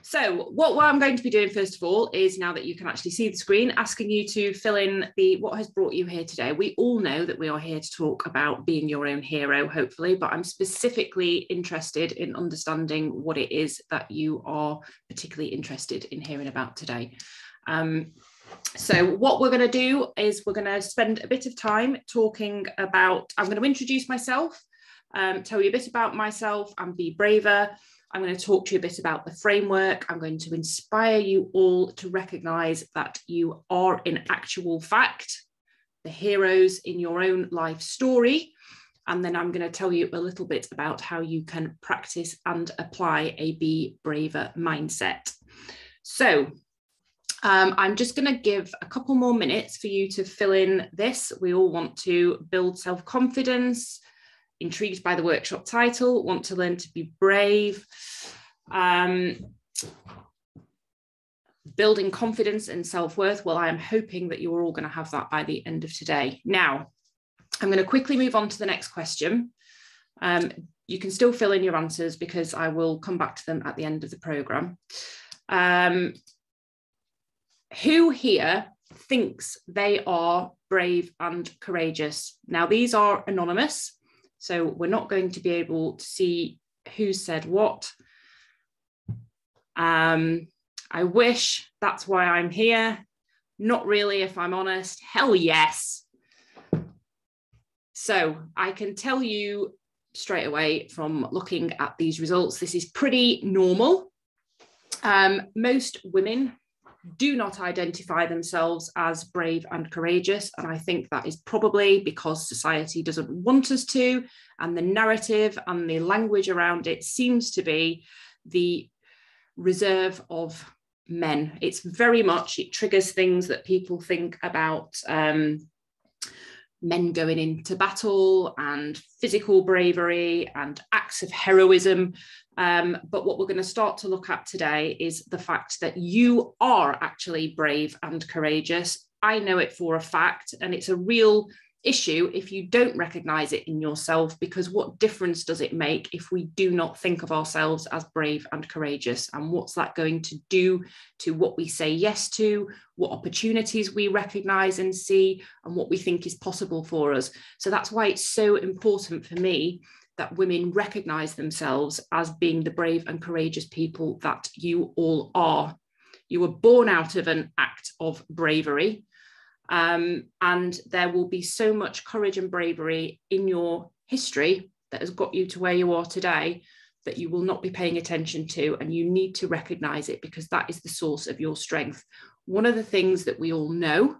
So what I'm going to be doing first of all is, now that you can actually see the screen, asking you to fill in what has brought you here today. We all know that we are here to talk about being your own hero, hopefully, but I'm specifically interested in understanding what it is that you are particularly interested in hearing about today. So what we're going to do is we're going to spend a bit of time talking about, I'm going to introduce myself, tell you a bit about myself and Be Braver. I'm going to talk to you a bit about the framework. I'm going to inspire you all to recognise that you are, in actual fact, the heroes in your own life story. And then I'm going to tell you a little bit about how you can practice and apply a Be Braver mindset. So I'm just going to give a couple more minutes for you to fill in this. We all want to build self-confidence, intrigued by the workshop title, want to learn to be brave, building confidence and self-worth. Well, I am hoping that you're all going to have that by the end of today. Now, I'm going to quickly move on to the next question. You can still fill in your answers because I will come back to them at the end of the programme. Who here thinks they are brave and courageous? Now, these are anonymous, so we're not going to be able to see who said what. I wish, that's why I'm here. Not really, if I'm honest. Hell yes. So I can tell you straight away from looking at these results, this is pretty normal. Most women do not identify themselves as brave and courageous. And I think that is probably because society doesn't want us to, and the narrative and the language around it seems to be the reserve of men. It's very much, it triggers things that people think about men going into battle and physical bravery and acts of heroism. But what we're going to start to look at today is the fact that you are actually brave and courageous. I know it for a fact, and it's a real issue if you don't recognize it in yourself, because what difference does it make if we do not think of ourselves as brave and courageous? And what's that going to do to what we say yes to, what opportunities we recognize and see, and what we think is possible for us? So that's why it's so important for me that women recognize themselves as being the brave and courageous people that you all are. You were born out of an act of bravery. And there will be so much courage and bravery in your history that has got you to where you are today that you will not be paying attention to, and you need to recognize it because that is the source of your strength. One of the things that we all know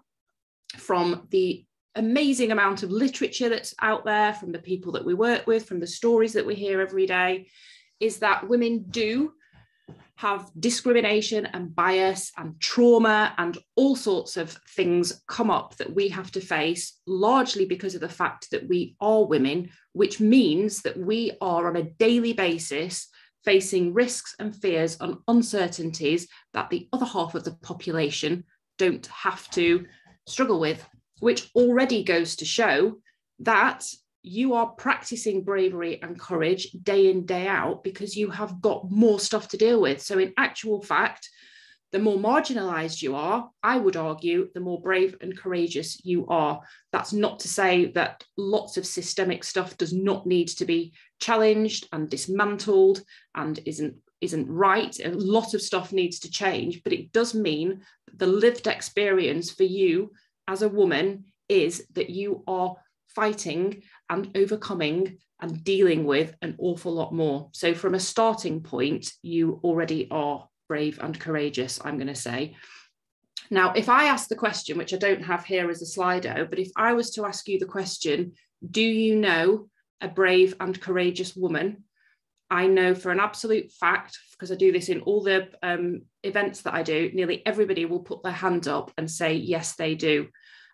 from the amazing amount of literature that's out there, from the people that we work with, from the stories that we hear every day, is that women do have discrimination and bias and trauma and all sorts of things come up that we have to face, largely because of the fact that we are women, which means that we are on a daily basis facing risks and fears and uncertainties that the other half of the population don't have to struggle with, which already goes to show that you are practicing bravery and courage day in, day out, because you have got more stuff to deal with. So in actual fact, the more marginalized you are, I would argue, the more brave and courageous you are. That's not to say that lots of systemic stuff does not need to be challenged and dismantled and isn't right. A lot of stuff needs to change, but it does mean that the lived experience for you as a woman is that you are fighting and overcoming and dealing with an awful lot more. So from a starting point, you already are brave and courageous, I'm going to say. Now, if I ask the question, which I don't have here as a Slido, but if I was to ask you the question, do you know a brave and courageous woman? I know for an absolute fact, because I do this in all the events that I do, nearly everybody will put their hand up and say, yes, they do.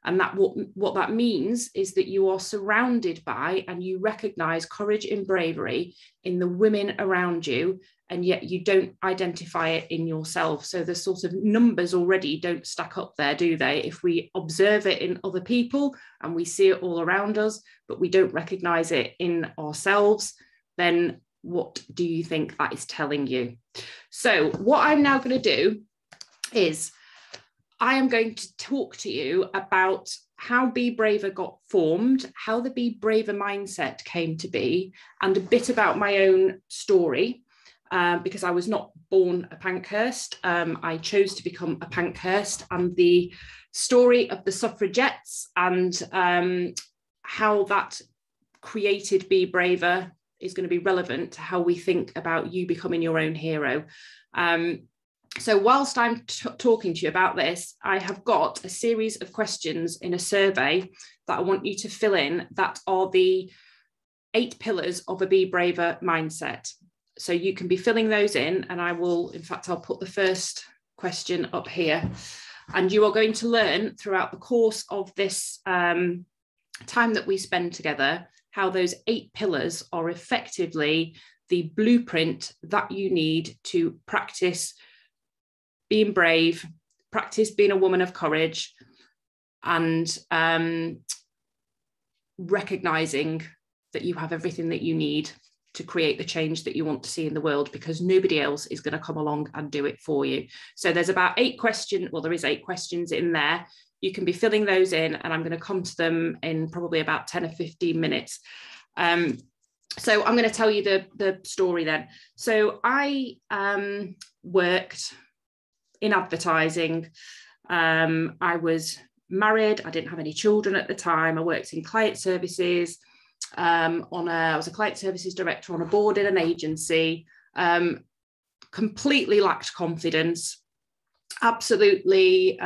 And that what that means is that you are surrounded by and you recognize courage and bravery in the women around you, and yet you don't identify it in yourself. So the sort of numbers already don't stack up there, do they? If we observe it in other people and we see it all around us, but we don't recognize it in ourselves, then what do you think that is telling you? So what I'm now going to do is I am going to talk to you about how Be Braver got formed, how the Be Braver mindset came to be, and a bit about my own story, because I was not born a Pankhurst. I chose to become a Pankhurst, and the story of the suffragettes and how that created Be Braver is going to be relevant to how we think about you becoming your own hero. So whilst I'm talking to you about this, I have got a series of questions in a survey that I want you to fill in that are the 8 pillars of a Be Braver mindset. So you can be filling those in, and I will, in fact, I'll put the first question up here. And you are going to learn throughout the course of this time that we spend together how those 8 pillars are effectively the blueprint that you need to practice being brave, practice being a woman of courage, and recognizing that you have everything that you need to create the change that you want to see in the world, because nobody else is going to come along and do it for you. So there's about 8 questions. Well, there is 8 questions in there. You can be filling those in, and I'm going to come to them in probably about 10 or 15 minutes. So I'm going to tell you the story then. So I worked in advertising. I was married. I didn't have any children at the time. I worked in client services. I was a client services director on a board in an agency. Completely lacked confidence. Absolutely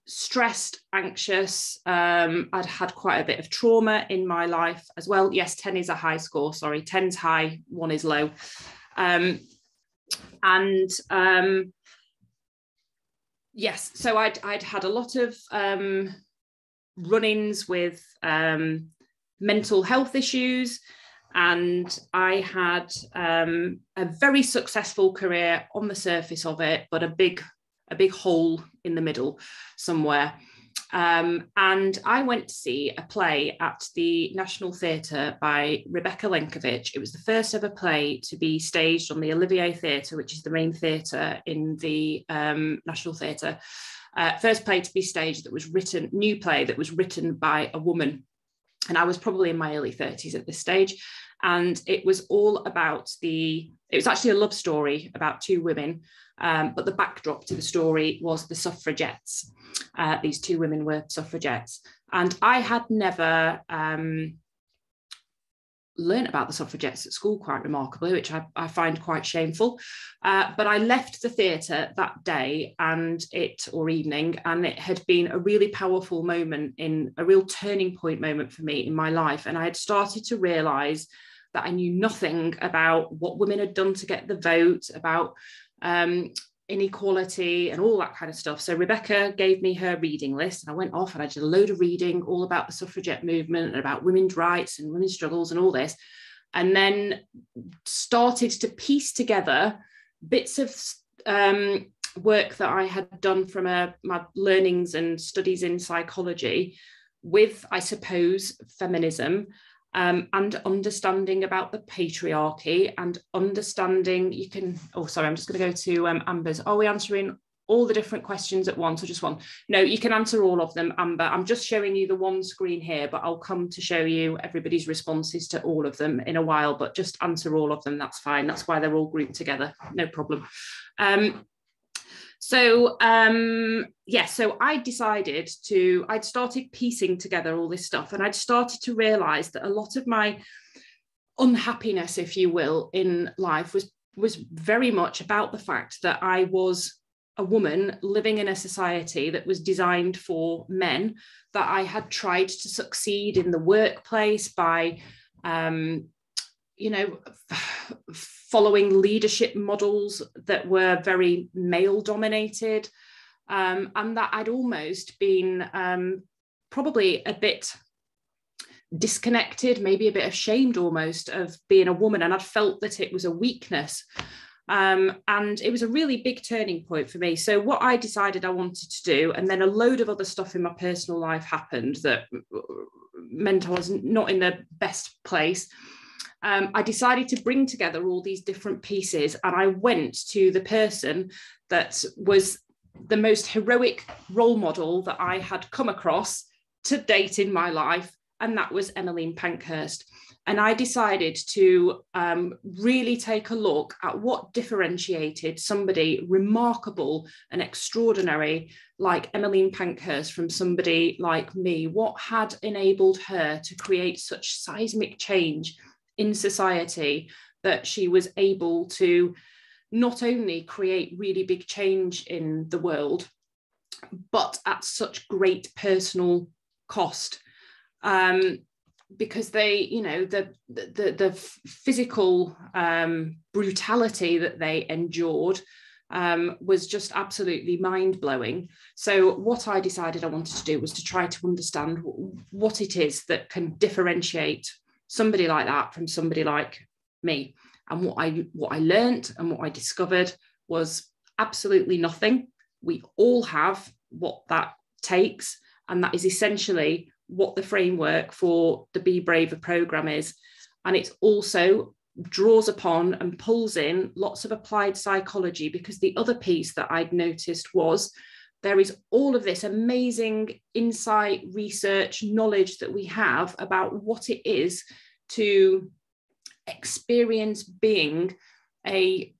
stressed, anxious. I'd had quite a bit of trauma in my life as well. Yes, 10 is a high score. Sorry, 10's high, 1 is low. Yes, so I'd had a lot of run-ins with mental health issues, and I had a very successful career on the surface of it, but a big hole in the middle somewhere. And I went to see a play at the National Theatre by Rebecca Lenkiewicz. It was the first ever play to be staged on the Olivier Theatre, which is the main theatre in the National Theatre. First play to be staged that was written, new play that was written by a woman. And I was probably in my early 30s at this stage. And it was all about it was actually a love story about 2 women. But the backdrop to the story was the suffragettes. These 2 women were suffragettes. And I had never learned about the suffragettes at school, quite remarkably, which I find quite shameful. But I left the theatre that day or evening, and it had been a really powerful moment, a real turning point moment for me in my life. And I had started to realise that I knew nothing about what women had done to get the vote, about inequality and all that kind of stuff. So Rebecca gave me her reading list, and I went off and I did a load of reading all about the suffragette movement and about women's rights and women's struggles and all this, and then started to piece together bits of work that I had done from my learnings and studies in psychology with, I suppose, feminism. And understanding about the patriarchy and understanding I'm just going to go to Amber's. Are we answering all the different questions at once or just one? No, you can answer all of them, Amber. I'm just showing you the one screen here, but I'll come to show you everybody's responses to all of them in a while, but just answer all of them. That's fine. That's why they're all grouped together. No problem. So I decided I'd started piecing together all this stuff, and I'd started to realize that a lot of my unhappiness, if you will, in life was very much about the fact that I was a woman living in a society that was designed for men, that I had tried to succeed in the workplace by following leadership models that were very male dominated, and that I'd almost been probably a bit disconnected, maybe a bit ashamed almost of being a woman, and I'd felt that it was a weakness. And it was a really big turning point for me. So what I decided I wanted to do, and then a load of other stuff in my personal life happened that meant I was not in the best place. I decided to bring together all these different pieces, and I went to the person that was the most heroic role model that I had come across to date in my life, and that was Emmeline Pankhurst. And I decided to really take a look at what differentiated somebody remarkable and extraordinary like Emmeline Pankhurst from somebody like me. What had enabled her to create such seismic change in society that she was able to not only create really big change in the world, but at such great personal cost. Because they, you know, the physical brutality that they endured was just absolutely mind-blowing. So what I decided I wanted to do was to try to understand what it is that can differentiate somebody like that from somebody like me. And what I learned and what I discovered was absolutely nothing. We all have what that takes, and that is essentially what the framework for the Be Braver program is. And it also draws upon and pulls in lots of applied psychology, because the other piece that I'd noticed was there is all of this amazing insight, research, knowledge that we have about what it is to experience being a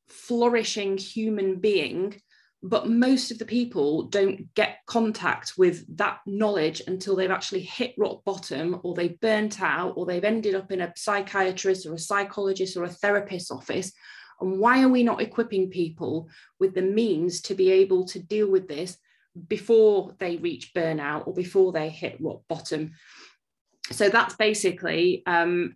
flourishing human being. But most of the people don't get contact with that knowledge until they've actually hit rock bottom, or they've burnt out, or they've ended up in a psychiatrist or a psychologist or a therapist's office. And why are we not equipping people with the means to be able to deal with this before they reach burnout or before they hit rock bottom? So that's basically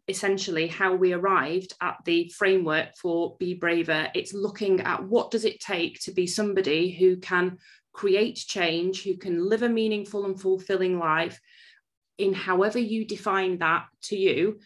essentially how we arrived at the framework for Be Braver. It's looking at what does it take to be somebody who can create change, who can live a meaningful and fulfilling life in however you define that to you.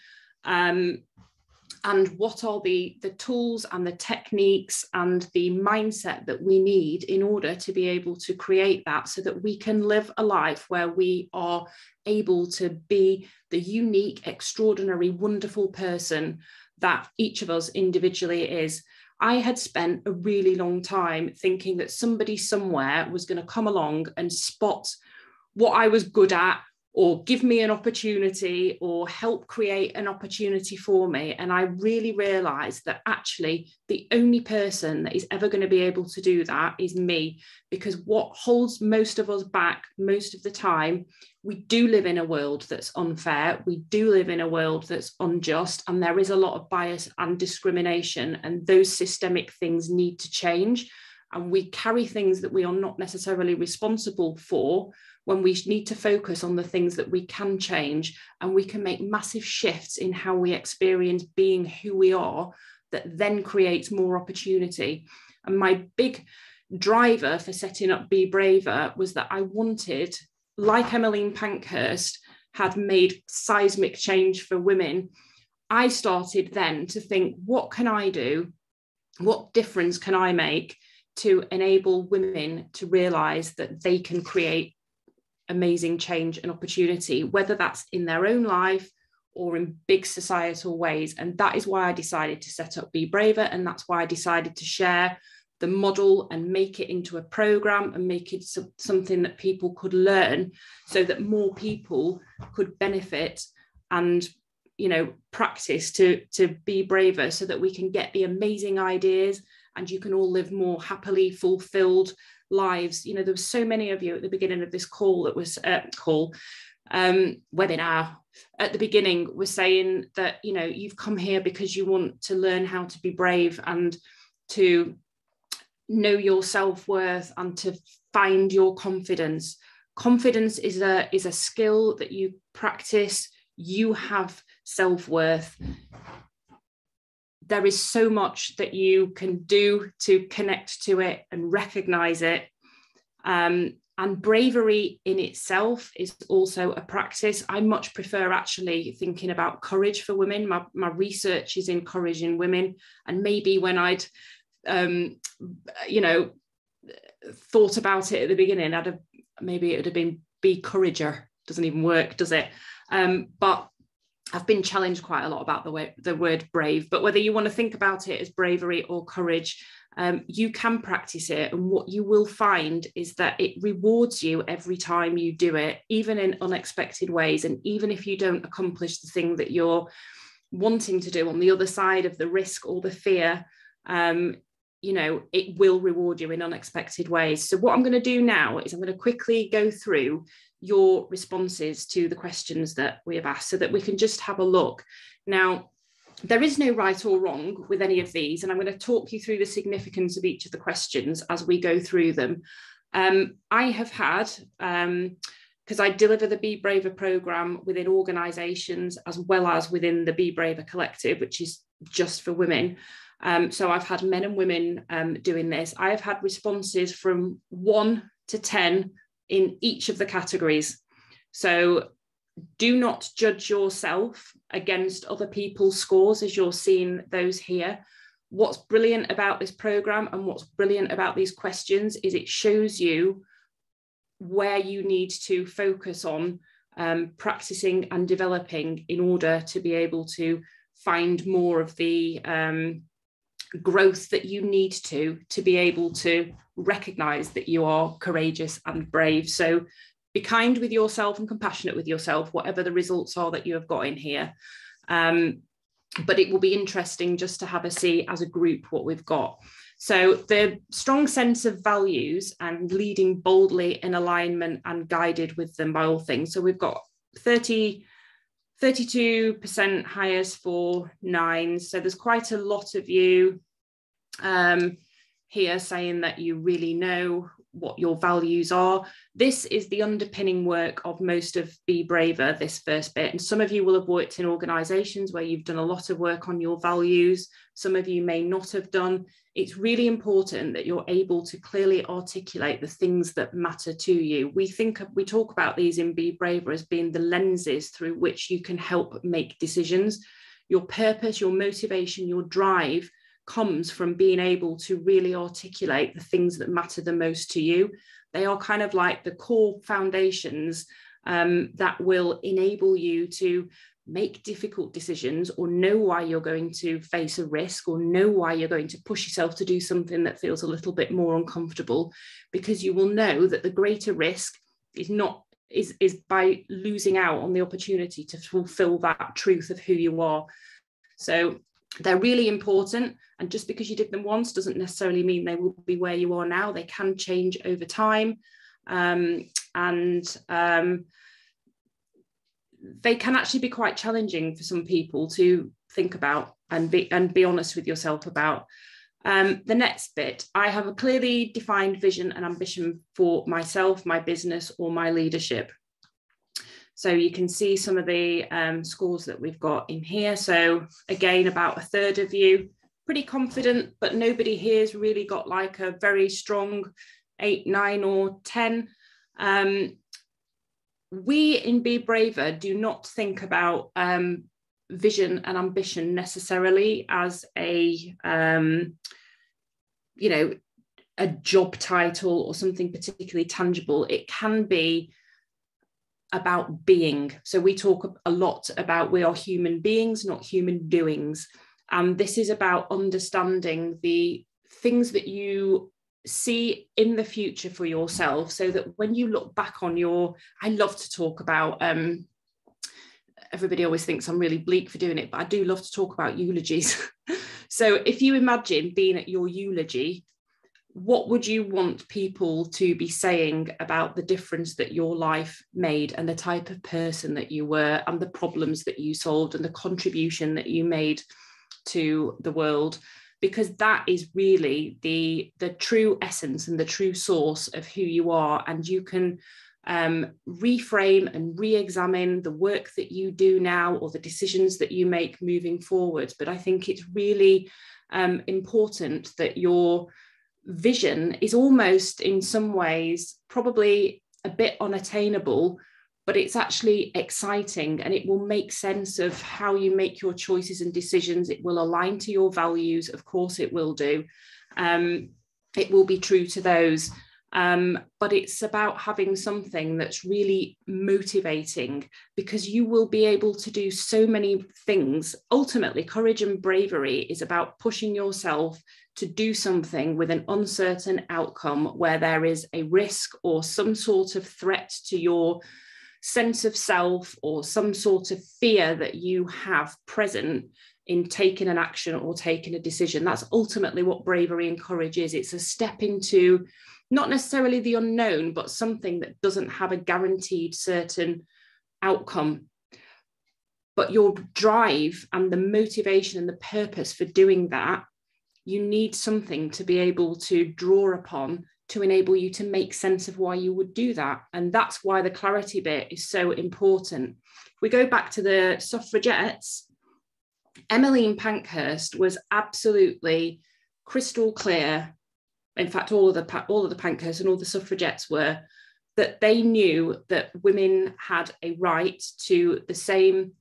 And what are the tools and the techniques and the mindset that we need in order to be able to create that, so that we can live a life where we are able to be the unique, extraordinary, wonderful person that each of us individually is. I had spent a really long time thinking that somebody somewhere was going to come along and spot what I was good at, or give me an opportunity, or help create an opportunity for me. And I really realized that actually the only person that is ever going to be able to do that is me, because what holds most of us back most of the time, we do live in a world that's unfair. We do live in a world that's unjust, and there is a lot of bias and discrimination, and those systemic things need to change. And we carry things that we are not necessarily responsible for, when we need to focus on the things that we can change, and we can make massive shifts in how we experience being who we are, that then creates more opportunity. And my big driver for setting up Be Braver was that I wanted, like Emmeline Pankhurst had made seismic change for women, I started then to think, what can I do? What difference can I make to enable women to realize that they can create amazing change and opportunity, whether that's in their own life or in big societal ways? And that is why I decided to set up Be Braver, and that's why I decided to share the model and make it into a program and make it something that people could learn, so that more people could benefit and, you know, practice to be braver, so that we can get the amazing ideas and you can all live more happily fulfilled lives. You know, there were so many of you at the beginning of this call that was webinar at the beginning was saying that, you know, you've come here because you want to learn how to be brave and to know your self-worth and to find your confidence. Confidence is a skill that you practice. You have self-worth. There is so much that you can do to connect to it and recognize it. And bravery in itself is also a practice. I much prefer actually thinking about courage for women. My research is in courage in women. And maybe when I'd, you know, thought about it at the beginning, maybe it would have been be courager. Doesn't even work, does it? But I've been challenged quite a lot about the word brave, but whether you want to think about it as bravery or courage, you can practice it. And what you will find is that it rewards you every time you do it, even in unexpected ways. And even if you don't accomplish the thing that you're wanting to do on the other side of the risk or the fear, you know, it will reward you in unexpected ways. So what I'm going to do now is I'm going to quickly go through your responses to the questions that we have asked so that we can just have a look. Now, there is no right or wrong with any of these, and I'm going to talk you through the significance of each of the questions as we go through them. I have had, because I deliver the Be Braver programme within organisations as well as within the Be Braver Collective, which is just for women. So I've had men and women doing this. I have had responses from 1 to 10 in each of the categories. So do not judge yourself against other people's scores as you're seeing those here. What's brilliant about this programme and what's brilliant about these questions is it shows you where you need to focus on practicing and developing in order to be able to find more of the growth that you need to be able to recognize that you are courageous and brave. So be kind with yourself and compassionate with yourself, whatever the results are that you have got in here. But it will be interesting just to have a see as a group what we've got. So the strong sense of values and leading boldly in alignment and guided with them by all things. So we've got 32% highest for 9s. So there's quite a lot of you here saying that you really know what your values are. This is the underpinning work of most of Be Braver, this first bit. And some of you will have worked in organisations where you've done a lot of work on your values. Some of you may not have done. It's really important that you're able to clearly articulate the things that matter to you. We talk about these in Be Braver as being the lenses through which you can help make decisions. Your purpose, your motivation, your drive comes from being able to really articulate the things that matter the most to you. They are kind of like the core foundations that will enable you to make difficult decisions or know why you're going to face a risk or know why you're going to push yourself to do something that feels a little bit more uncomfortable, because you will know that the greater risk is by losing out on the opportunity to fulfill that truth of who you are. So they're really important, and just because you did them once doesn't necessarily mean they will be where you are now. They can change over time, and they can actually be quite challenging for some people to think about and be honest with yourself about. The next bit, I have a clearly defined vision and ambition for myself, my business, or my leadership. So you can see some of the scores that we've got in here. So again, about a third of you, pretty confident, but nobody here's really got like a very strong 8, 9 or 10. We in Be Braver do not think about vision and ambition necessarily as a job title or something particularly tangible. It can be about being. So we talk a lot about we are human beings, not human doings. And this is about understanding the things that you see in the future for yourself, so that when you look back on I love to talk about, everybody always thinks I'm really bleak for doing it, but I do love to talk about eulogies. So if you imagine being at your eulogy, what would you want people to be saying about the difference that your life made and the type of person that you were and the problems that you solved and the contribution that you made to the world? Because that is really the true essence and the true source of who you are. And you can reframe and re-examine the work that you do now or the decisions that you make moving forward. But I think it's really important that your vision is almost in some ways probably a bit unattainable, but it's actually exciting, and it will make sense of how you make your choices and decisions. It will align to your values. Of course it will do. It will be true to those. But it's about having something that's really motivating, because you will be able to do so many things. Ultimately, courage and bravery is about pushing yourself to do something with an uncertain outcome, where there is a risk or some sort of threat to your sense of self, or some sort of fear that you have present in taking an action or taking a decision. That's ultimately what bravery and courage is. It's a step into not necessarily the unknown, but something that doesn't have a guaranteed certain outcome. But your drive and the motivation and the purpose for doing that, you need something to be able to draw upon to enable you to make sense of why you would do that. And that's why the clarity bit is so important. If we go back to the suffragettes, Emmeline Pankhurst was absolutely crystal clear. In fact, all of the Pankhursts and all the suffragettes were, that they knew that women had a right to the same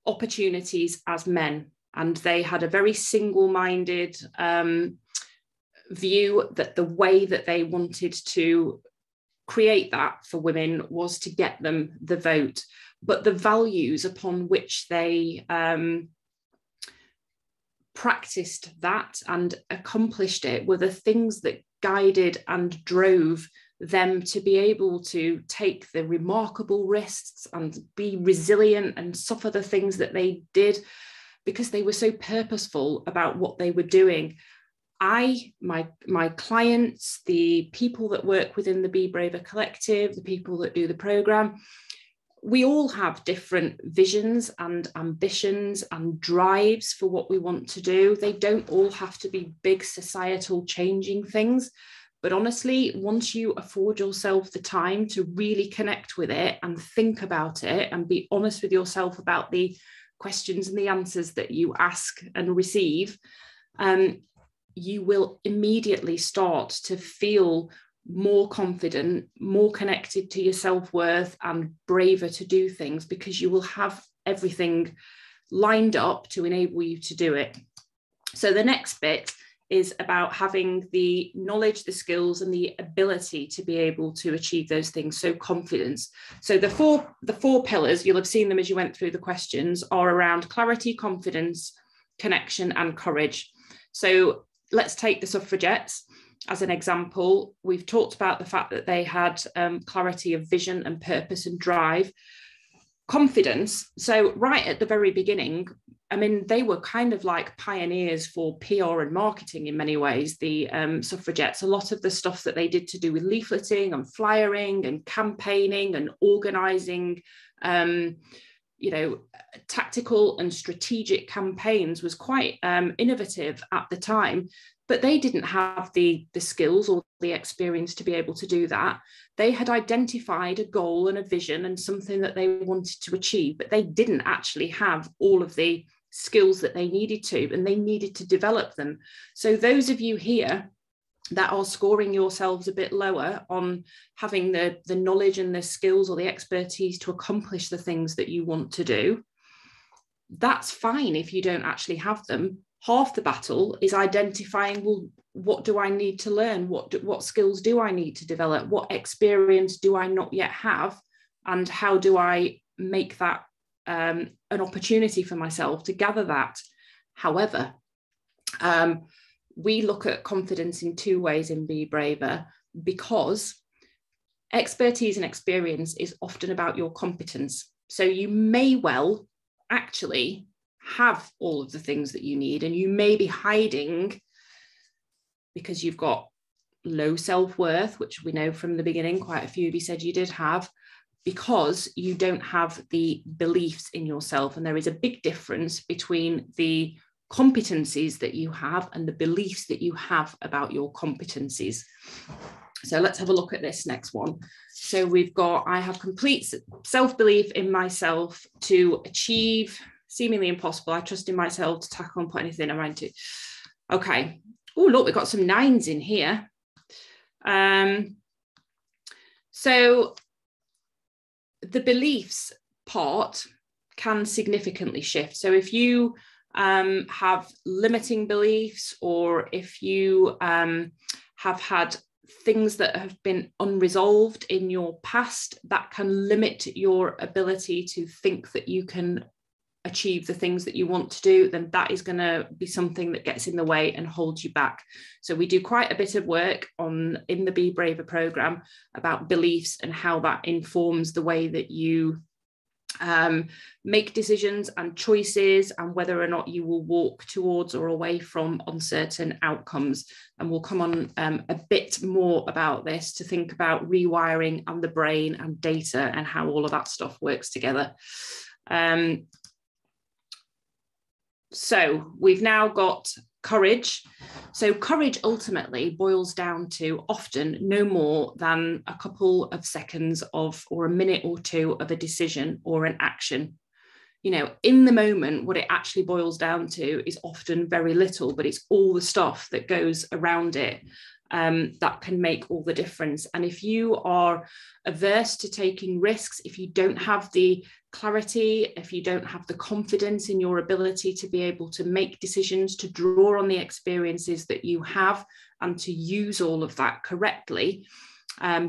opportunities as men. And they had a very single-minded view that the way that they wanted to create that for women was to get them the vote. But the values upon which they practiced that and accomplished it were the things that guided and drove them to be able to take the remarkable risks and be resilient and suffer the things that they did, because they were so purposeful about what they were doing. My clients, the people that work within the Be Braver Collective, the people that do the program, we all have different visions and ambitions and drives for what we want to do. They don't all have to be big societal changing things. But honestly, once you afford yourself the time to really connect with it and think about it and be honest with yourself about the questions and the answers that you ask and receive, you will immediately start to feel more confident, more connected to your self-worth, and braver to do things, because you will have everything lined up to enable you to do it. So the next bit is about having the knowledge, the skills, and the ability to be able to achieve those things. So confidence. So the four pillars, you'll have seen them as you went through the questions, are around clarity, confidence, connection, and courage. So let's take the suffragettes as an example. We've talked about the fact that they had clarity of vision and purpose and drive. Confidence. So right at the very beginning, I mean, they were kind of like pioneers for PR and marketing in many ways, the suffragettes. A lot of the stuff that they did to do with leafleting and flyering and campaigning and organising, tactical and strategic campaigns was quite innovative at the time. But they didn't have the skills or the experience to be able to do that. They had identified a goal and a vision and something that they wanted to achieve, but they didn't actually have all of the skills that they needed to, and they needed to develop them. So those of you here that are scoring yourselves a bit lower on having the knowledge and the skills or the expertise to accomplish the things that you want to do, that's fine if you don't actually have them. Half the battle is identifying, well, what do I need to learn? What skills do I need to develop? What experience do I not yet have? And how do I make that an opportunity for myself to gather that? However, we look at confidence in two ways in Be Braver, because expertise and experience is often about your competence. So you may well actually have all of the things that you need, and you may be hiding because you've got low self-worth, which we know from the beginning, quite a few of you said you did have, because you don't have the beliefs in yourself. And there is a big difference between the competencies that you have and the beliefs that you have about your competencies. So let's have a look at this next one. So we've got, I have complete self-belief in myself to achieve seemingly impossible. I trust in myself to tackle and put anything around to. Okay. Oh, look, we've got some 9s in here. So the beliefs part can significantly shift. So if you have limiting beliefs, or if you have had things that have been unresolved in your past that can limit your ability to think that you can achieve the things that you want to do, then that is going to be something that gets in the way and holds you back. So we do quite a bit of work in the Be Braver program about beliefs and how that informs the way that you make decisions and choices, and whether or not you will walk towards or away from uncertain outcomes. And we'll come on a bit more about this to think about rewiring and the brain and data and how all of that stuff works together. So we've now got courage. So courage ultimately boils down to often no more than a couple of seconds of, or a minute or two of a decision or an action. You know, in the moment, what it actually boils down to is often very little, but it's all the stuff that goes around it that can make all the difference. And if you are averse to taking risks, if you don't have the clarity, if you don't have the confidence in your ability to be able to make decisions, to draw on the experiences that you have and to use all of that correctly,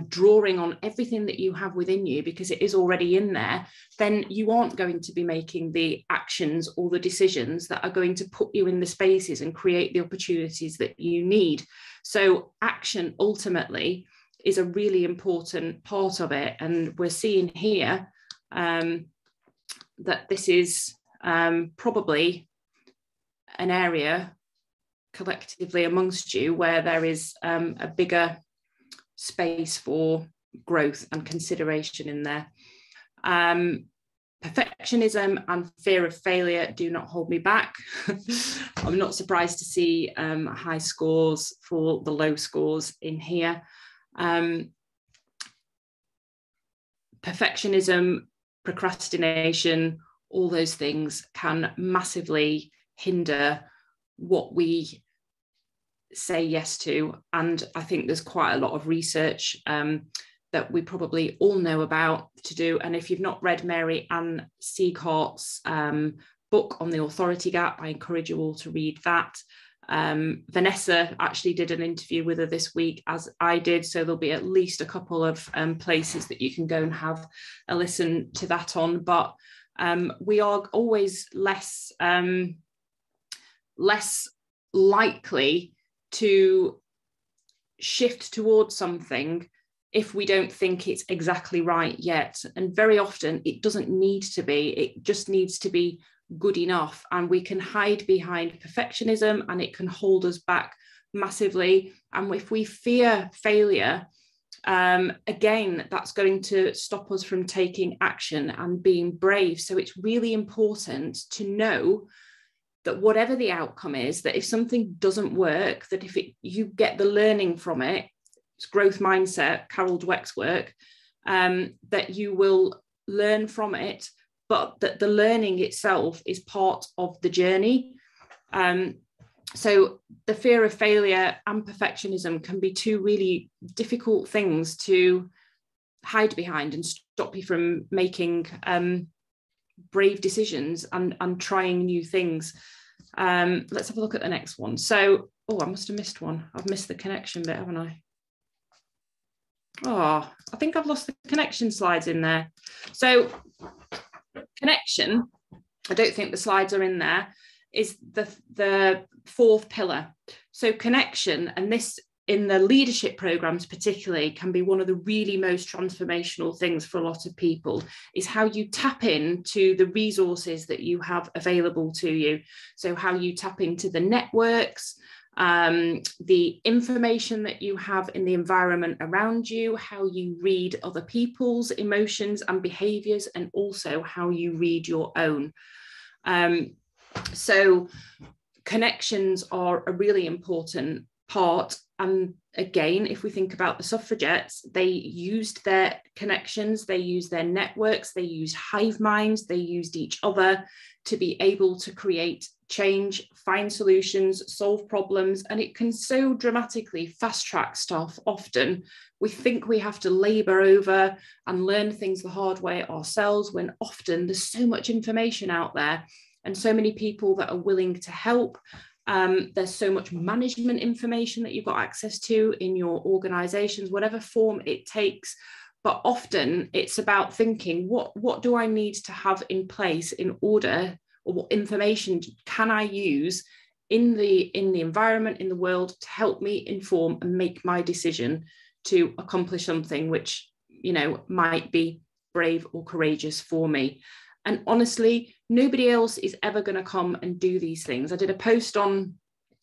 drawing on everything that you have within you, because it is already in there, then you aren't going to be making the actions or the decisions that are going to put you in the spaces and create the opportunities that you need. So action ultimately is a really important part of it. And we're seeing here that this is probably an area collectively amongst you where there is a bigger space for growth and consideration in there. Perfectionism and fear of failure do not hold me back. I'm not surprised to see high scores for the low scores in here. Perfectionism, procrastination, all those things can massively hinder what we say yes to. And I think there's quite a lot of research that we probably all know about to do. And if you've not read Mary Ann Sieghart's book on the authority gap, I encourage you all to read that. Vanessa actually did an interview with her this week, as I did, so there'll be at least a couple of places that you can go and have a listen to that on. But we are always less likely to shift towards something if we don't think it's exactly right yet. And very often it doesn't need to be, it just needs to be good enough. And we can hide behind perfectionism and it can hold us back massively. And if we fear failure, again, that's going to stop us from taking action and being brave. So it's really important to know that whatever the outcome is, that if something doesn't work, that if you get the learning from it, it's growth mindset, Carol Dweck's work, that you will learn from it, but that the learning itself is part of the journey. So the fear of failure and perfectionism can be two really difficult things to hide behind and stop you from making brave decisions and trying new things. Let's have a look at the next one. So, I must have missed one. I've missed the connection bit, haven't I? Oh, I think I've lost the connection slides in there. So connection, I don't think the slides are in there, is the fourth pillar. So connection, and this in the leadership programs particularly, can be one of the really most transformational things for a lot of people, is how you tap into the resources that you have available to you. So how you tap into the networks, the information that you have in the environment around you, how you read other people's emotions and behaviors, and also how you read your own. So connections are a really important part. And again, if we think about the suffragettes, they used their connections, they used their networks, they used hive minds, they used each other to be able to create change, find solutions, solve problems. And it can so dramatically fast track stuff. Often we think we have to labor over and learn things the hard way ourselves, when often there's so much information out there and so many people that are willing to help. There's so much management information that you've got access to in your organizations, whatever form it takes. But often it's about thinking, what do I need to have in place in order, or what information can I use in the environment, in the world, to help me inform and make my decision to accomplish something which, you know, might be brave or courageous for me. And honestly, nobody else is ever going to come and do these things. I did a post on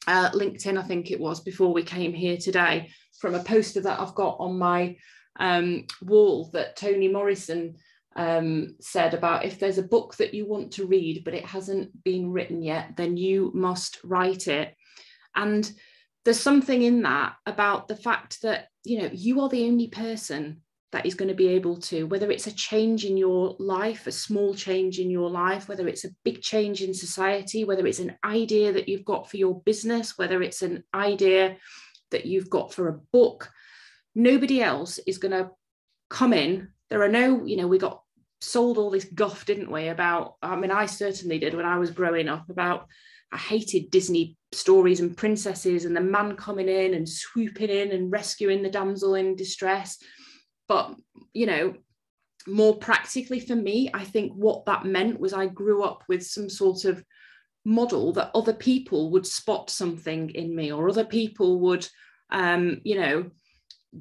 LinkedIn, I think it was, before we came here today, from a poster that I've got on my wall that Toni Morrison said about, if there's a book that you want to read but it hasn't been written yet, then you must write it. And there's something in that about the fact that, you know, you are the only person that is going to be able to, whether it's a change in your life, a small change in your life, whether it's a big change in society, whether it's an idea that you've got for your business, whether it's an idea that you've got for a book, nobody else is going to come in. There are no, you know, we got sold all this guff, didn't we, about, I mean, I certainly did when I was growing up, about, I hated Disney stories and princesses and the man coming in and swooping in and rescuing the damsel in distress. But, you know, more practically for me, I think what that meant was I grew up with some sort of model that other people would spot something in me, or other people would, you know,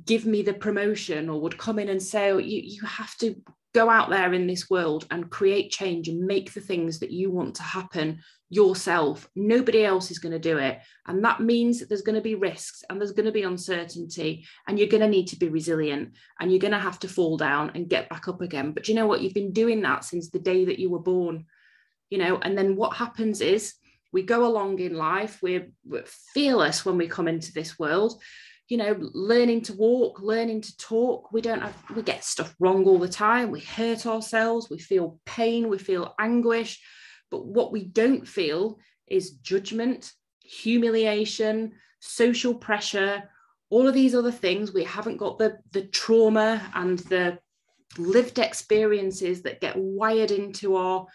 give me the promotion, or would come in and say, oh, you have to go out there in this world and create change and make the things that you want to happen yourself. Nobody else is going to do it. And that means that there's going to be risks and there's going to be uncertainty, and you're going to need to be resilient, and you're going to have to fall down and get back up again. But you know what? You've been doing that since the day that you were born, you know. And then what happens is we go along in life, we're fearless when we come into this world, you know, learning to walk, learning to talk. We get stuff wrong all the time. We hurt ourselves, we feel pain, we feel anguish. But what we don't feel is judgment, humiliation, social pressure, all of these other things. We haven't got the trauma and the lived experiences that get wired into our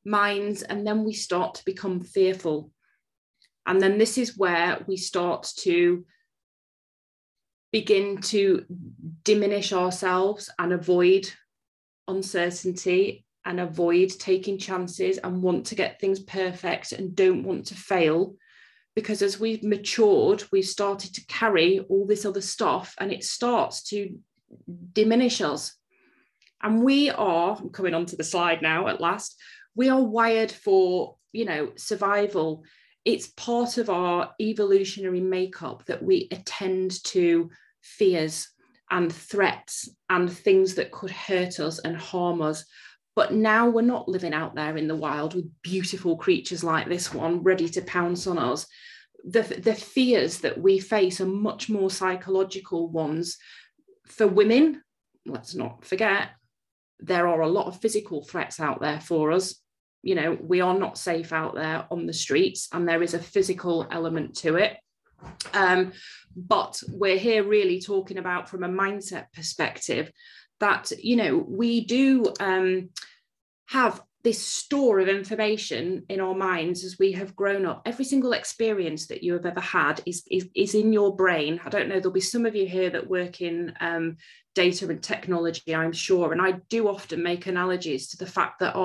minds. And then we start to become fearful. And then this is where we start to begin to diminish ourselves and avoid uncertainty and avoid taking chances and want to get things perfect and don't want to fail. Because as we've matured, we've started to carry all this other stuff, and it starts to diminish us. And we are, I'm coming onto the slide now at last, we are wired for, you know, survival. It's part of our evolutionary makeup that we attend to fears and threats and things that could hurt us and harm us. But now we're not living out there in the wild with beautiful creatures like this one ready to pounce on us. The fears that we face are much more psychological ones. For women, let's not forget, there are a lot of physical threats out there for us. You know, we are not safe out there on the streets, and there is a physical element to it. But we're here really talking about, from a mindset perspective, that, you know, we do have this store of information in our minds as we have grown up. Every single experience that you have ever had is in your brain. I don't know, there'll be some of you here that work in data and technology, I'm sure, and I do often make analogies to the fact that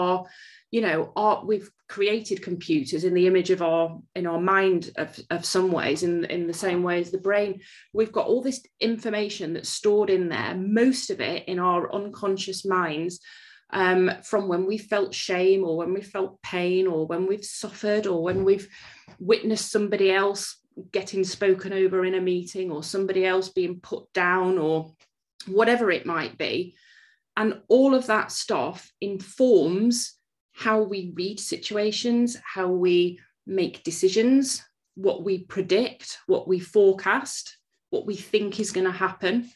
we've created computers in the image of in our mind of some ways, in the same way as the brain. We've got all this information that's stored in there, most of it in our unconscious minds, from when we felt shame, or when we felt pain, or when we've suffered, or when we've witnessed somebody else getting spoken over in a meeting, or somebody else being put down, or whatever it might be. And all of that stuff informs how we read situations, how we make decisions, what we predict, what we forecast, what we think is going to happen.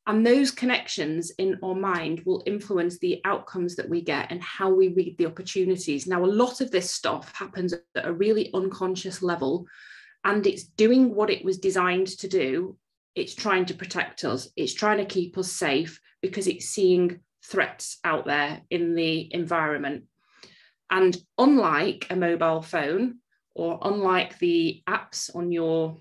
And those connections in our mind will influence the outcomes that we get and how we read the opportunities. Now, a lot of this stuff happens at a really unconscious level, and it's doing what it was designed to do. It's trying to protect us. It's trying to keep us safe because it's seeing threats out there in the environment. And unlike a mobile phone or unlike the apps on your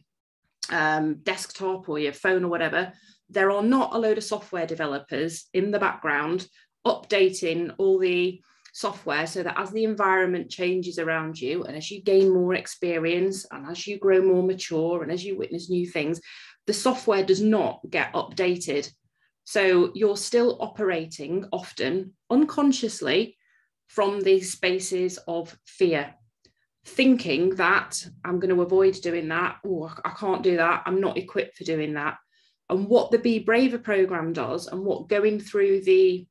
desktop or your phone or whatever, there are not a load of software developers in the background updating all the software so that as the environment changes around you and as you gain more experience and as you grow more mature and as you witness new things, the software does not get updated. So you're still operating often unconsciously from these spaces of fear, thinking that I'm going to avoid doing that. Oh, I can't do that. I'm not equipped for doing that. And what the Be Braver program does, and what going through the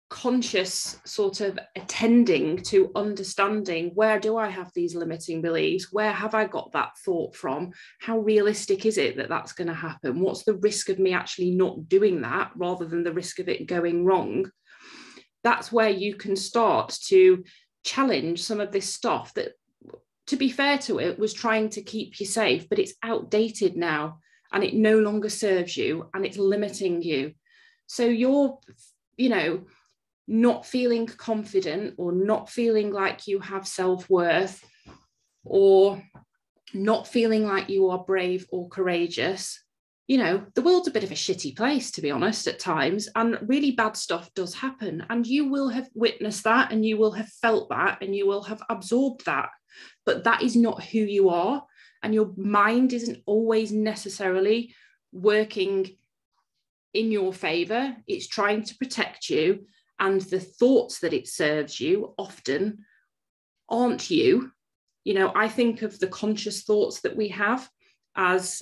conscious sort of attending to understanding, where do I have these limiting beliefs? Where have I got that thought from? How realistic is it that that's going to happen? What's the risk of me actually not doing that rather than the risk of it going wrong? That's where you can start to challenge some of this stuff that, to be fair to it, was trying to keep you safe, but it's outdated now and it no longer serves you and it's limiting you. So you're, not feeling confident or not feeling like you have self-worth or not feeling like you are brave or courageous. The world's a bit of a shitty place, to be honest, at times, and really bad stuff does happen. And you will have witnessed that and you will have felt that and you will have absorbed that. But that is not who you are. And your mind isn't always necessarily working in your favor. It's trying to protect you. And the thoughts that it serves you often aren't you. I think of the conscious thoughts that we have as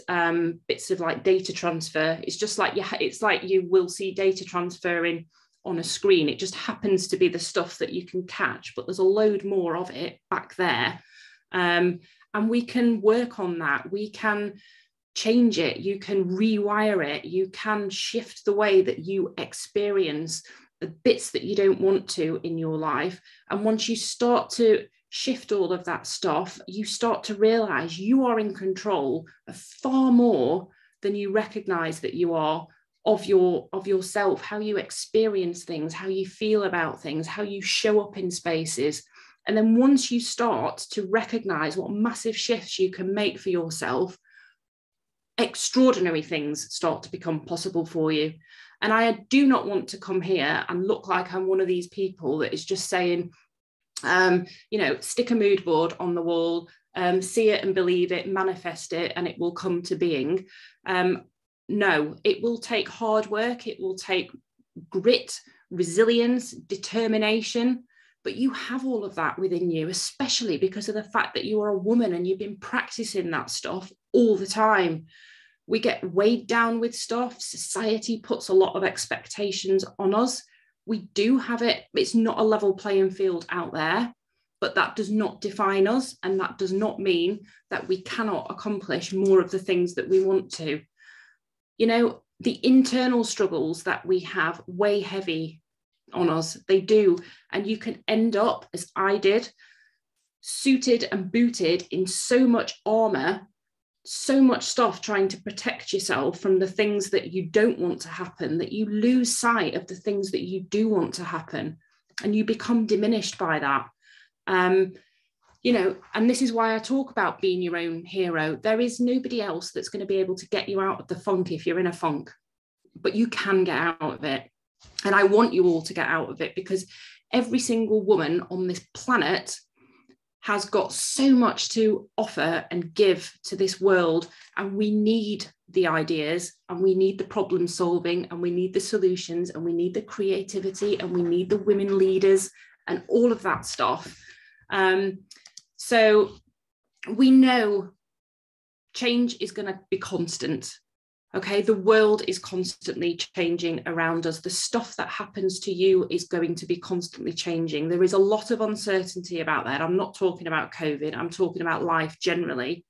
bits of like data transfer. It's just like, it's like you will see data transferring on a screen. It just happens to be the stuff that you can catch, but there's a load more of it back there. And we can work on that. We can change it. You can rewire it. You can shift the way that you experience the bits that you don't want to in your life. And once you start to shift all of that stuff, you start to realize you are in control of far more than you recognize that you are of yourself, how you experience things, how you feel about things, how you show up in spaces. And then once you start to recognize what massive shifts you can make for yourself, extraordinary things start to become possible for you. And I do not want to come here and look like I'm one of these people that is just saying, stick a mood board on the wall, see it and believe it, manifest it, and it will come to being. No, it will take hard work. It will take grit, resilience, determination. But you have all of that within you, especially because of the fact that you are a woman and you've been practicing that stuff all the time. We get weighed down with stuff. Society puts a lot of expectations on us. We do have it. It's not a level playing field out there, but that does not define us. And that does not mean that we cannot accomplish more of the things that we want to. The internal struggles that we have weigh heavy on us. They do. And you can end up, as I did, suited and booted in so much armor, so much stuff trying to protect yourself from the things that you don't want to happen, that you lose sight of the things that you do want to happen, and you become diminished by that. And this is why I talk about being your own hero. There is nobody else that's going to be able to get you out of the funk if you're in a funk, but you can get out of it. And I want you all to get out of it, because every single woman on this planet has got so much to offer and give to this world. And we need the ideas, and we need the problem solving, and we need the solutions, and we need the creativity, and we need the women leaders and all of that stuff. So we know change is going to be constant. Okay, the world is constantly changing around us. The stuff that happens to you is going to be constantly changing. There is a lot of uncertainty about that. I'm not talking about COVID, I'm talking about life generally.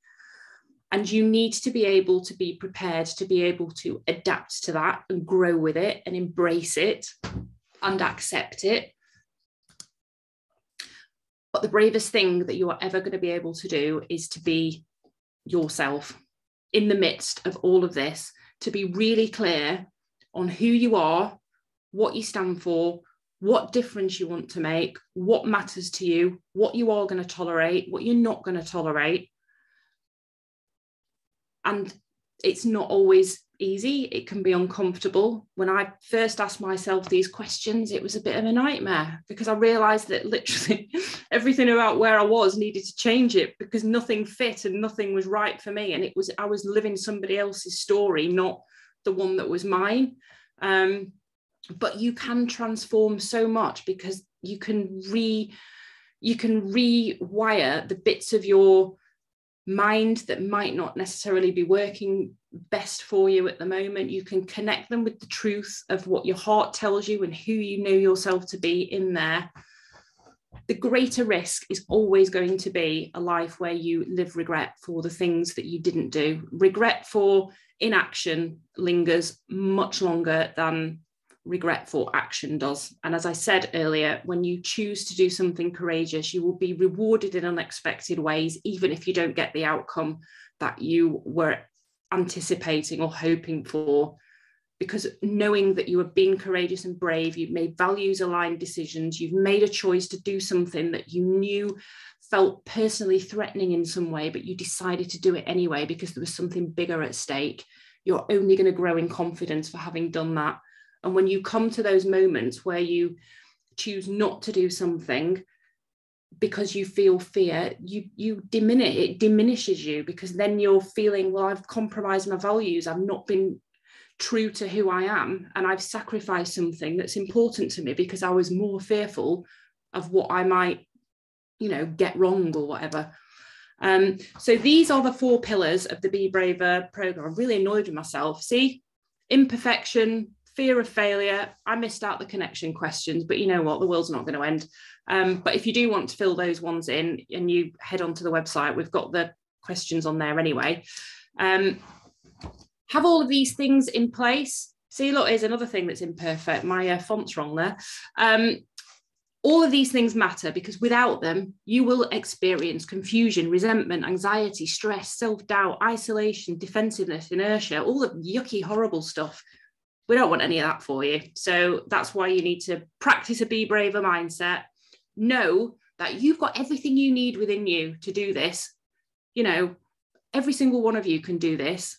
And you need to be able to be prepared to be able to adapt to that and grow with it and embrace it and accept it. But the bravest thing that you are ever going to be able to do is to be yourself in the midst of all of this, to be really clear on who you are, what you stand for, what difference you want to make, what matters to you, what you are going to tolerate, what you're not going to tolerate. And it's not always easy. It can be uncomfortable. When I first asked myself these questions, it was a bit of a nightmare, because I realized that literally everything about where I was needed to change it, because nothing fit and nothing was right for me. And I was living somebody else's story, not the one that was mine. But you can transform so much, because you can rewire the bits of your mind that might not necessarily be working best for you at the moment. You can connect them with the truth of what your heart tells you and who you know yourself to be in there. The greater risk is always going to be a life where you live regret for the things that you didn't do. Regret for inaction lingers much longer than regret for action does. And as I said earlier, when you choose to do something courageous, you will be rewarded in unexpected ways, even if you don't get the outcome that you were anticipating or hoping for. Because knowing that you have been courageous and brave, you've made values-aligned decisions, you've made a choice to do something that you knew felt personally threatening in some way, but you decided to do it anyway because there was something bigger at stake, you're only going to grow in confidence for having done that. And when you come to those moments where you choose not to do something because you feel fear, it diminishes you, because then you're feeling, well, I've compromised my values, I've not been true to who I am, and I've sacrificed something that's important to me because I was more fearful of what I might, get wrong or whatever. So these are the 4 pillars of the Be Braver program. I'm really annoyed with myself. See, imperfection, fear of failure. I missed out the connection questions, but you know what? The world's not going to end. But if you do want to fill those ones in and you head onto the website, we've got the questions on there anyway. Have all of these things in place. See, look, here's another thing that's imperfect. My font's wrong there. All of these things matter, because without them, you will experience confusion, resentment, anxiety, stress, self-doubt, isolation, defensiveness, inertia, all the yucky, horrible stuff. We don't want any of that for you. So that's why you need to practice a Be Braver mindset. Know that you've got everything you need within you to do this. Every single one of you can do this.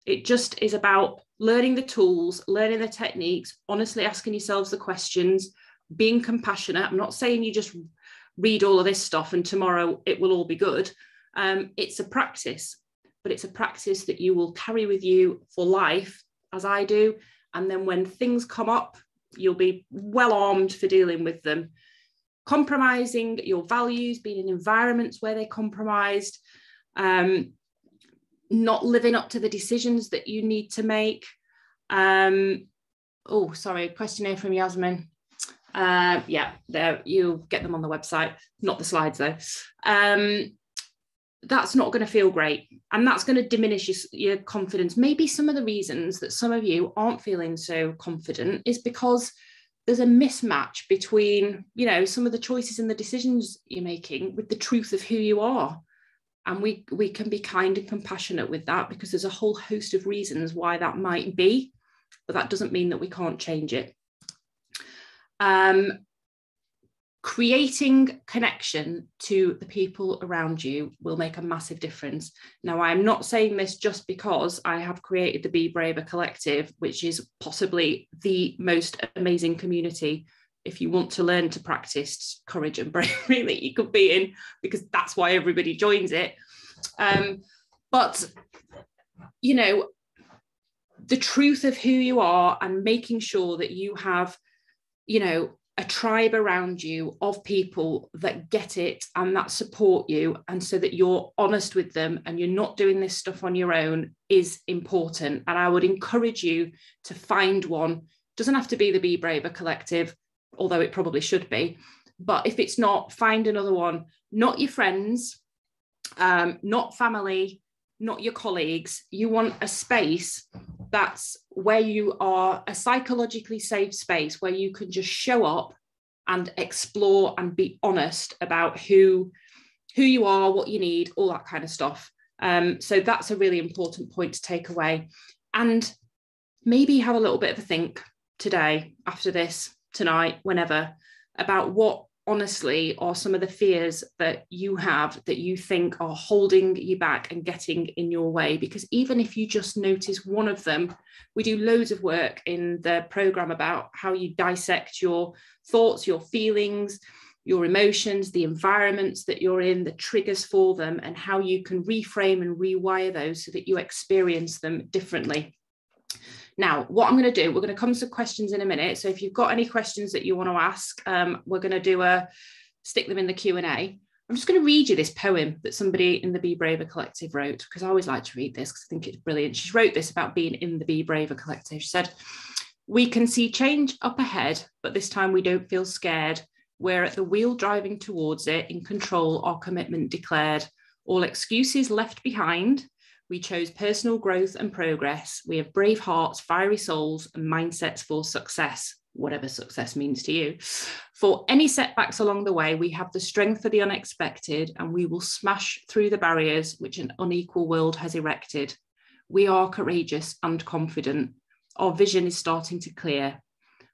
It just is about learning the tools, learning the techniques, honestly asking yourselves the questions, being compassionate. I'm not saying you just read all of this stuff and tomorrow it will all be good. It's a practice, but it's a practice that you will carry with you for life, as I do. And then when things come up, you'll be well armed for dealing with them. Compromising your values, being in environments where they're compromised, not living up to the decisions that you need to make. Question here from Yasmin. There, you'll get them on the website, not the slides though. That's not going to feel great, and that's going to diminish your confidence. Maybe some of the reasons that some of you aren't feeling so confident is because there's a mismatch between, some of the choices and the decisions you're making with the truth of who you are. And we can be kind and compassionate with that, because there's a whole host of reasons why that might be, but that doesn't mean that we can't change it. Creating connection to the people around you will make a massive difference. Now, I'm not saying this just because I have created the Be Braver Collective, which is possibly the most amazing community if you want to learn to practice courage and bravery that you could be in, because that's why everybody joins it. But, the truth of who you are and making sure that you have, a tribe around you of people that get it and that support you, and so that you're honest with them and you're not doing this stuff on your own, is important. And I would encourage you to find one. Doesn't have to be the Be Braver Collective, although it probably should be. But if it's not, find another one. Not your friends, not family, not your colleagues. You want a space that's where you are, a psychologically safe space where you can just show up and explore and be honest about who you are, what you need, all that kind of stuff. So that's a really important point to take away. And maybe have a little bit of a think today after this. tonight, whenever, about what honestly are some of the fears that you have that you think are holding you back and getting in your way. Because even if you just notice one of them, we do loads of work in the program about how you dissect your thoughts, your feelings, your emotions, the environments that you're in, the triggers for them, and how you can reframe and rewire those so that you experience them differently. Now, what I'm going to do, we're going to come to questions in a minute. So if you've got any questions that you want to ask, we're going to stick them in the Q&A. I'm just going to read you this poem that somebody in the Be Braver Collective wrote, because I always like to read this because I think it's brilliant. She wrote this about being in the Be Braver Collective. She said, "We can see change up ahead, but this time we don't feel scared. We're at the wheel driving towards it, in control, our commitment declared. All excuses left behind. We chose personal growth and progress. We have brave hearts, fiery souls, and mindsets for success," whatever success means to you. "For any setbacks along the way, we have the strength for the unexpected, and we will smash through the barriers which an unequal world has erected. We are courageous and confident. Our vision is starting to clear.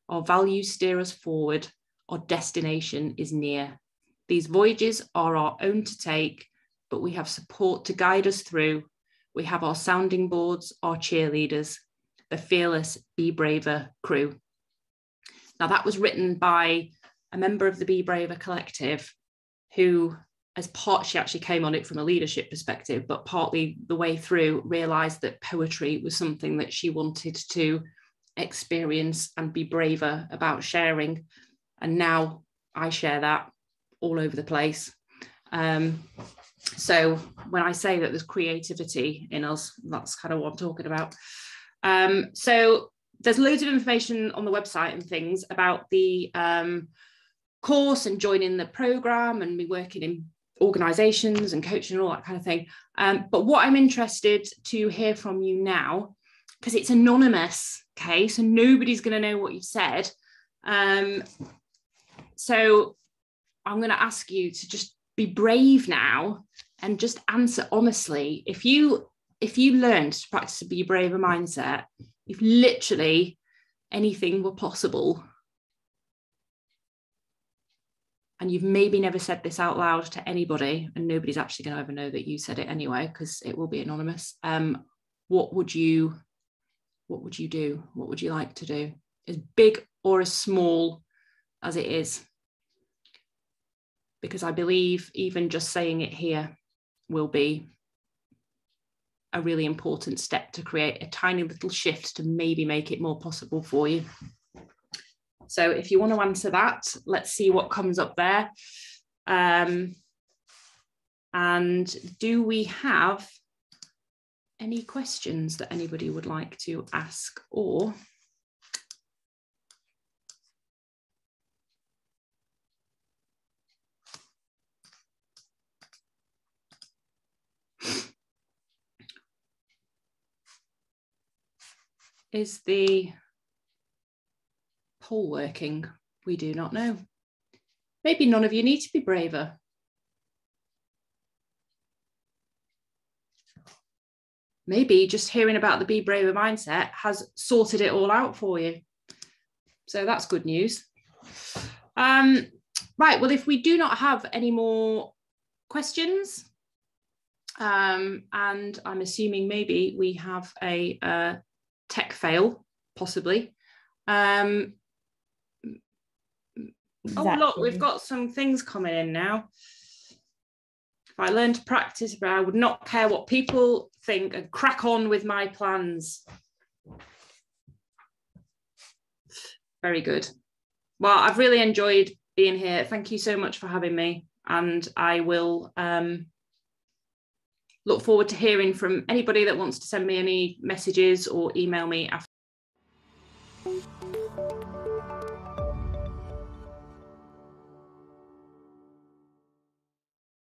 Our values steer us forward. Our destination is near. These voyages are our own to take, but we have support to guide us through. We have our sounding boards, our cheerleaders, the fearless Be Braver crew." Now, that was written by a member of the Be Braver Collective who, she actually came on it from a leadership perspective, but partly the way through realised that poetry was something that she wanted to experience and be braver about sharing. And now I share that all over the place. So when I say that there's creativity in us, that's kind of what I'm talking about. So there's loads of information on the website and things about the course and joining the program and me working in organizations and coaching and all that kind of thing. But what I'm interested to hear from you now, because it's anonymous, okay, so nobody's going to know what you've said. So I'm going to ask you to just be brave now and just answer honestly. If you learned to practice a Be Braver mindset, if literally anything were possible, and you've maybe never said this out loud to anybody, and nobody's actually going to ever know that you said it anyway, because it will be anonymous, what would you do? What would you like to do? As big or as small as it is. Because I believe even just saying it here will be a really important step to create a tiny little shift to maybe make it more possible for you. So if you want to answer that, let's see what comes up there. And do we have any questions that anybody would like to ask, or is the poll working? We do not know. Maybe none of you need to be braver. Maybe just hearing about the Be Braver mindset has sorted it all out for you. So that's good news. Right, well, if we do not have any more questions, and I'm assuming maybe we have a tech fail, possibly. Exactly. Oh, look, we've got some things coming in now. If I learn to practice, but I would not care what people think and crack on with my plans. Very good. Well, I've really enjoyed being here. Thank you so much for having me. And I will look forward to hearing from anybody that wants to send me any messages or email me after.